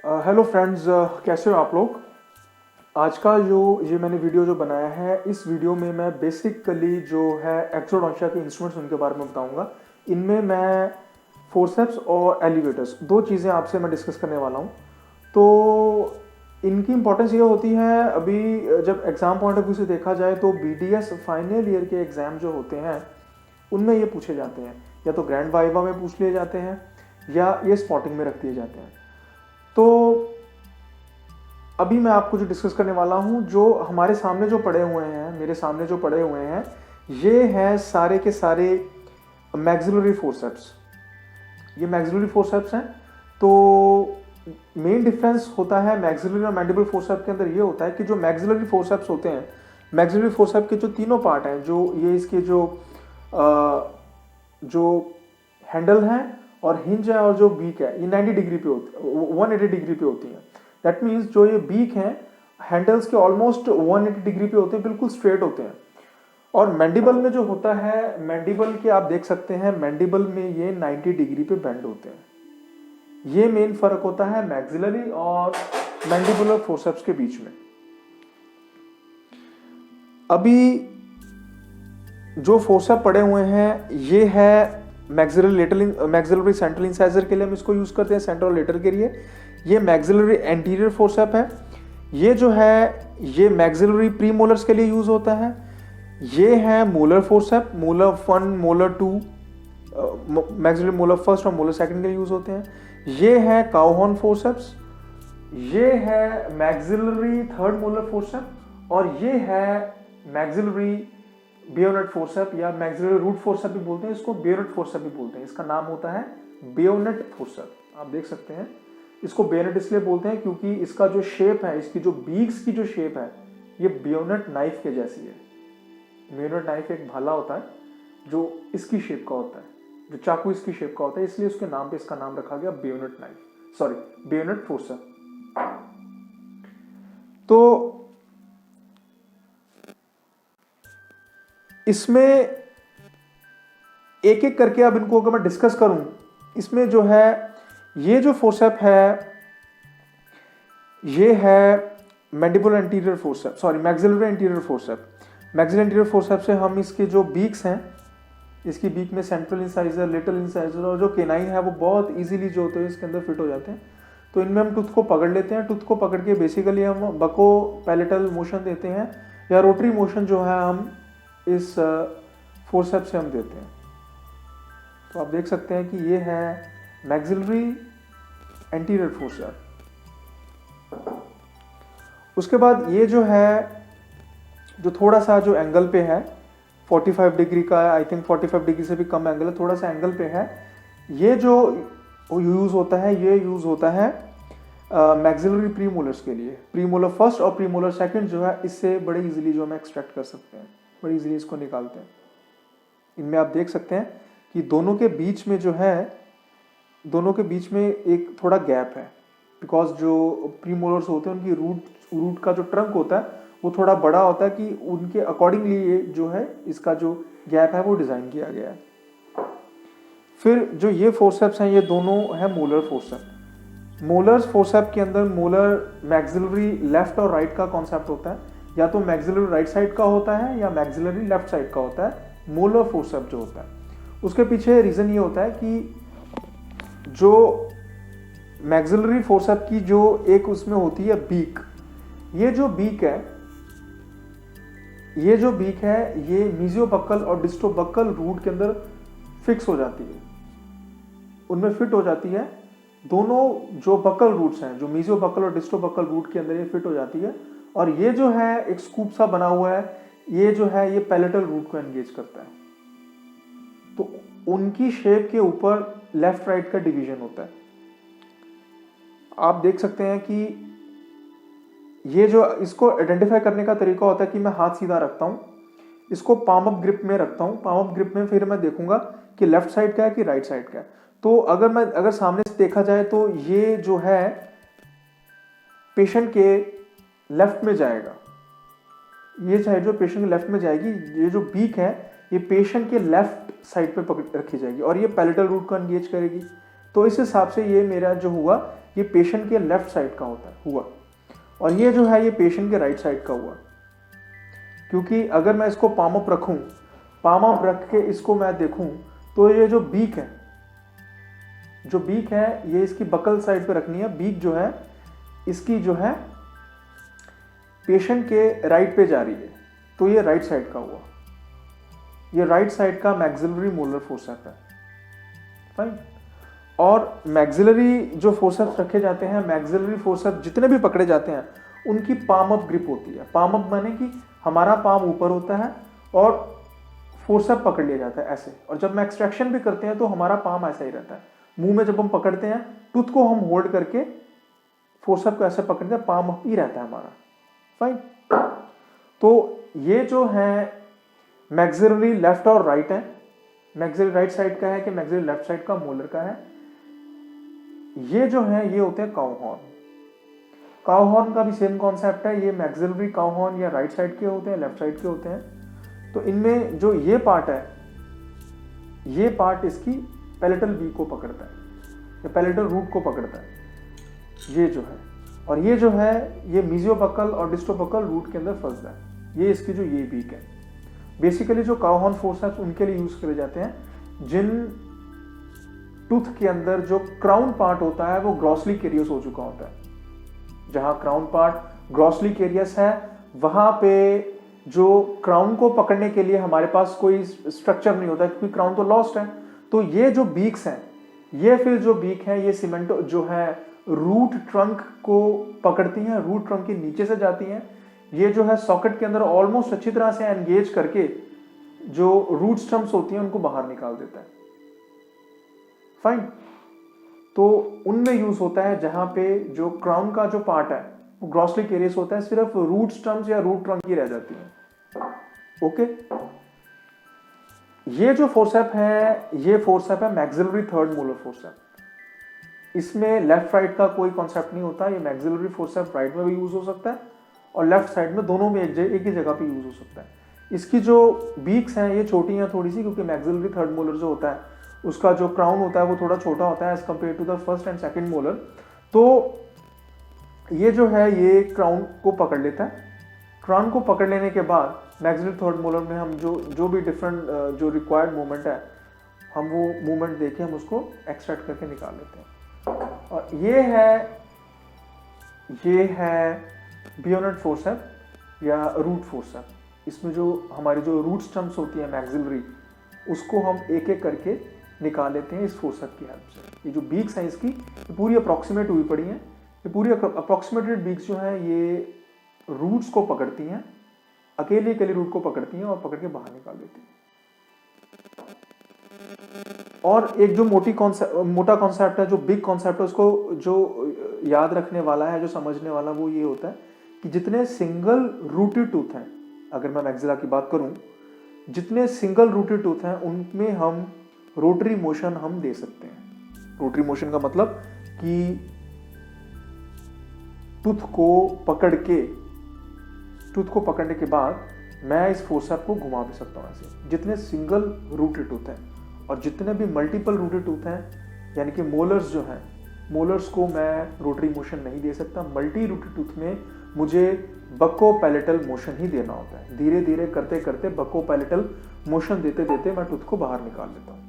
Hello friends, कैसे हो आप लोग। आज का ये मैंने वीडियो जो बनाया है, इस वीडियो में मैं बेसिकली जो है एक्सोडोंशिया के इंस्ट्रूमेंट्स उनके बारे में बताऊंगा। इनमें मैं फोर्सेप्स और एलिवेटर्स दो चीज़ें आपसे मैं डिस्कस करने वाला हूं। तो इनकी इंपॉर्टेंस ये होती है, अभी जब एग्ज़ाम पॉइंट ऑफ व्यू से देखा जाए तो बीडीएस फाइनल ईयर के एग्ज़ाम जो होते हैं उनमें ये पूछे जाते हैं, या तो ग्रैंड वाइवा में पूछ लिए जाते हैं या ये स्पॉटिंग में रख दिए जाते हैं। तो अभी मैं आपको जो डिस्कस करने वाला हूं, जो हमारे सामने जो पड़े हुए हैं, मेरे सामने जो पड़े हुए हैं, ये हैं सारे के सारे मैक्सिलरी फोर्सेप्स। ये मैक्सिलरी फोर्सेप्स हैं। तो मेन डिफरेंस होता है मैक्सिलरी और मैंडिबल फोर्सेप के अंदर ये होता है कि जो मैक्सिलरी फोर्सेप्स होते हैं, मैक्सिलरी फोर्सेप के जो तीनों पार्ट हैं, जो ये इसके जो हैंडल हैं और हिंज है और जो बीक है, ये 90 डिग्री पे होती है, 180 डिग्री पे होती है। दैट मीन्स जो ये बीक हैं, हैंडल्स के ऑलमोस्ट 180 डिग्री पे होते हैं, बिल्कुल स्ट्रेट होते हैं। और मैंडिबल में जो होता है, मैंडिबल के आप देख सकते हैं, मैंडिबल में ये 90 डिग्री पे बेंड होते हैं। ये मेन फर्क होता है मैक्सिलरी और मैंडिबुलर फोर्सेप्स के बीच में। अभी जो फोर्सेप पड़े हुए हैं, ये है मैक्सिलरी सेंट्रल इंसाइजर के लिए हम इसको यूज करते हैं, सेंट्रल लेटर के लिए। ये मैक्सिलरी एंटीरियर फोर्सेप है। ये जो है ये मैक्सिलरी प्रीमोलर्स के लिए यूज होता है। ये है molar forceps, molar 1, molar 2, maxillary molar first और मोलर सेकंड के लिए यूज होते हैं। ये है काउहॉर्न फोर्सेप्स। ये है मैक्सिलरी थर्ड मोलर फोर्सेप और ये है मैक्सिलरी बेयोनेट फोर्सेप, या मैक्सिलरी रूट फोर्सेप भी बोलते हैं इसको, बेयोनेट फोर्सेप भी बोलते हैं। इसका नाम होता है बेयोनेट फोर्सेप। आप देख सकते हैं, इसको बेयोनेट इसलिए बोलते हैं क्योंकि इसका जो शेप है, इसकी जो बीक्स की जो शेप है, ये बेयोनेट नाइफ के जैसी है। बेयोनेट नाइफ एक भाला होता है जो इसकी शेप का होता है, जो चाकू इसकी शेप का होता है, इसलिए उसके नाम पे इसका नाम रखा गया bayonet knife, sorry bayonet forceps. तो इसमें एक एक करके अब इनको अगर मैं डिस्कस करूं, इसमें जो है ये जो फोर्सेप है, ये है mandibular anterior forceps, sorry maxillary anterior forceps. Maxillary anterior forceps से हम इसके जो बीक्स हैं, इसकी बीक में सेंट्रल इंसाइजर, लिटिल इंसाइजर और जो केनाइन है, वो बहुत इजीली जो होते हैं इसके अंदर फिट हो जाते हैं। तो इनमें हम टूथ को पकड़ लेते हैं। टूथ को पकड़ के बेसिकली हम बको पैलेटल मोशन देते हैं, या रोटरी मोशन जो है हम इस फोर्सेप से हम देते हैं। तो आप देख सकते हैं कि ये है मैक्सिलरी एंटीरियर फोर्सेप। उसके बाद ये जो है, जो थोड़ा सा जो एंगल पे है, 45 डिग्री का, आई थिंक 45 डिग्री से भी कम एंगल है, थोड़ा सा एंगल पे है, ये जो यूज होता है, ये यूज होता है मैक्सिलरी प्रीमोलर्स के लिए। प्रीमोलर फर्स्ट और प्रीमोलर सेकंड जो है, इससे बड़े इजीली जो हम एक्सट्रैक्ट कर सकते हैं, बड़ी इजीली इसको निकालते हैं। इनमें आप देख सकते हैं कि दोनों के बीच में जो है, दोनों के बीच में एक थोड़ा गैप है, बिकॉज जो प्रीमोलर्स होते हैं उनकी रूट का जो ट्रंक होता है वो थोड़ा बड़ा होता है, कि उनके अकॉर्डिंगली ये जो है, इसका जो गैप है वो डिज़ाइन किया गया है। फिर जो ये फोर्सेप्स हैं, ये दोनों है मोलर फोर्सेप। मोलर्स फोर्सेप के अंदर मोलर मैक्सिलरी लेफ्ट और राइट का कॉन्सेप्ट होता है, या तो मैक्सिलरी राइट साइड का होता है या मैक्सिलरी लेफ्ट साइड का होता है मोलर फोर्सेप जो होता है। उसके पीछे रीज़न ये होता है कि जो मैक्सिलरी फोर्सेप की जो एक उसमें होती है बीक, ये जो बीक है, ये मीजियोबक्कल और डिस्टोबक्कल रूट के अंदर फिक्स हो जाती है, उनमें फिट हो जाती है। दोनों जो बक्कल रूट्स हैं, जो मीजियोबक्कल और डिस्टोबक्कल रूट के अंदर ये फिट हो जाती है। और ये जो है एक स्कूप सा बना हुआ है, ये जो है ये पैलेटल रूट को एंगेज करता है। तो उनकी शेप के ऊपर लेफ्ट राइट का डिवीजन होता है। आप देख सकते हैं कि ये जो, इसको आइडेंटिफाई करने का तरीका होता है कि मैं हाथ सीधा रखता हूं, इसको पाम अप ग्रिप में रखता हूं। पाम अप ग्रिप में फिर मैं देखूंगा कि लेफ्ट साइड का है कि राइट साइड का है। तो अगर सामने से देखा जाए तो ये जो है पेशेंट के लेफ्ट में जाएगा, ये चाहे जो पेशेंट के लेफ्ट में जाएगी। ये जो बीक है, ये पेशेंट के लेफ्ट साइड पे पकड़ रखी जाएगी और ये पैलेटल रूट को एंगेज करेगी। तो इस हिसाब से ये मेरा जो हुआ ये पेशेंट के लेफ्ट साइड का हुआ, और ये जो है ये पेशेंट के राइट साइड का हुआ। क्योंकि अगर मैं इसको पाम अप रखूं, पाम अप रख के इसको मैं देखूं, तो ये जो बीक है ये इसकी बकल साइड पे रखनी है। बीक जो है इसकी जो है पेशेंट के राइट पे जा रही है, तो ये राइट साइड का हुआ। ये राइट साइड का मैक्सिलरी मोलर फोर्सेप्स है। फाइन। और मैक्सिलरी जो फोर्सेप्स रखे जाते हैं, मैक्सिलरी फोर्सेप्स जितने भी पकड़े जाते हैं उनकी पाम अप ग्रिप होती है। पाम अप माने कि हमारा पाम ऊपर होता है और फोर्सेप पकड़ लिया जाता है ऐसे, और जब मैं एक्सट्रैक्शन भी करते हैं तो हमारा पाम ऐसा ही रहता है। मुंह में जब हम पकड़ते हैं, टूथ को हम होल्ड करके फोर्सेप को ऐसे पकड़ते हैं, पाम अप ही रहता है हमारा। फाइन। तो ये जो है मैक्सिलरी लेफ्ट और राइट है। मैक्सिलरी राइट साइड का है कि मैक्सिलरी लेफ्ट साइड का, मोलर का है। ये जो है ये होते हैं काउ हॉर्न। काउ हॉर्न का भी सेम कॉन्सेप्ट है। ये मैक्सिलरी काउ हॉर्न या राइट साइड के होते हैं, लेफ्ट साइड के होते हैं। तो इनमें जो ये पार्ट है, ये पार्ट इसकी पैलेटल बी को पकड़ता है, या पैलेटल रूट को पकड़ता है, ये जो है। और ये जो है ये मीजियोबक्कल और डिस्टोबक्कल रूट के अंदर फंसता है। ये इसकी जो ये बीक है। बेसिकली जो काउ हॉर्न फोर्सेप्स उनके लिए यूज करे जाते हैं जिन टूथ के अंदर जो क्राउन पार्ट होता है वो ग्रॉसली कैरियस हो चुका होता है। जहां क्राउन पार्ट ग्रॉसली कैरियस है, वहां पे जो क्राउन को पकड़ने के लिए हमारे पास कोई स्ट्रक्चर नहीं होता, क्योंकि क्राउन तो लॉस्ट है। तो ये जो बीक्स हैं, ये फिर जो बीक है ये सीमेंटो जो है रूट ट्रंक को पकड़ती हैं, रूट ट्रंक के नीचे से जाती हैं। ये जो है सॉकेट के अंदर ऑलमोस्ट अच्छी तरह से एंगेज करके जो रूट स्टम्प्स होती हैं उनको बाहर निकाल देता है। फाइन। तो उनमें यूज होता है जहां पे जो क्राउन का जो पार्ट है वो ग्रॉसली कैरियस होता है, सिर्फ रूट स्टम्प्स या रूट ट्रंक ही रह जाती है। ओके। ये जो फोर्सेप है, ये फोर्सेप है मैक्सिलरी थर्ड मोलर फोर्सेप। इसमें लेफ्ट राइट का कोई कॉन्सेप्ट नहीं होता। ये मैक्सिलरी फोर्सेप राइट में भी यूज हो सकता है और लेफ्ट साइड में, दोनों में एक ही जगह पे यूज हो सकता है। इसकी जो बीक्स हैं ये छोटी हैं थोड़ी सी, क्योंकि मैक्सिलरी थर्ड मोलर जो होता है उसका जो क्राउन होता है वो थोड़ा छोटा होता है as compared to the first and second molar. तो ये जो है ये क्राउन को पकड़ लेता है। क्राउन को पकड़ लेने के बाद मैक्सिलरी थर्ड मोलर में हम जो भी डिफरेंट जो रिक्वायर्ड मूवमेंट है, हम वो मूवमेंट देके हम उसको एक्सट्रैक्ट करके निकाल लेते हैं। और ये है बियोनेट फोर्सेप या रूट फोर्सेप। इसमें जो हमारी जो रूट स्टम्प्स होती है मैक्सिलरी, उसको हम एक एक करके निकाल लेते हैं इस फोर्सेप की हेल्प से। ये जो बीक्स हैं इसकी पूरी अप्रॉक्सीमेट हुई पड़ी हैं। ये पूरी अप्रॉक्सीमेटेड बीक्स जो हैं ये रूट्स को पकड़ती हैं, अकेले रूट को पकड़ती हैं और पकड़ के बाहर निकाल देती हैं। और एक जो मोटा कॉन्सेप्ट है, जो बिग कॉन्सेप्ट है, उसको जो याद रखने वाला है, जो समझने वाला, वो ये होता है कि जितने सिंगल रूटेड टूथ हैं, अगर मैं मैक्सिला की बात करूं, जितने सिंगल रूटेड टूथ हैं उनमें हम रोटरी मोशन हम दे सकते हैं। रोटरी मोशन का मतलब कि टूथ को पकड़ने के बाद मैं इस फोर्सेप को घुमा भी सकता हूं ऐसे। जितने सिंगल रूटेड टूथ हैं और जितने भी मल्टीपल रूटेड टूथ हैं, यानी कि मोलर्स जो हैं, मोलर्स को मैं रोटरी मोशन नहीं दे सकता। मल्टी रूटेड टूथ में मुझे बको पैलेटल मोशन ही देना होता है। धीरे धीरे करते करते बको पैलेटल मोशन देते देते मैं टूथ को बाहर निकाल लेता हूँ।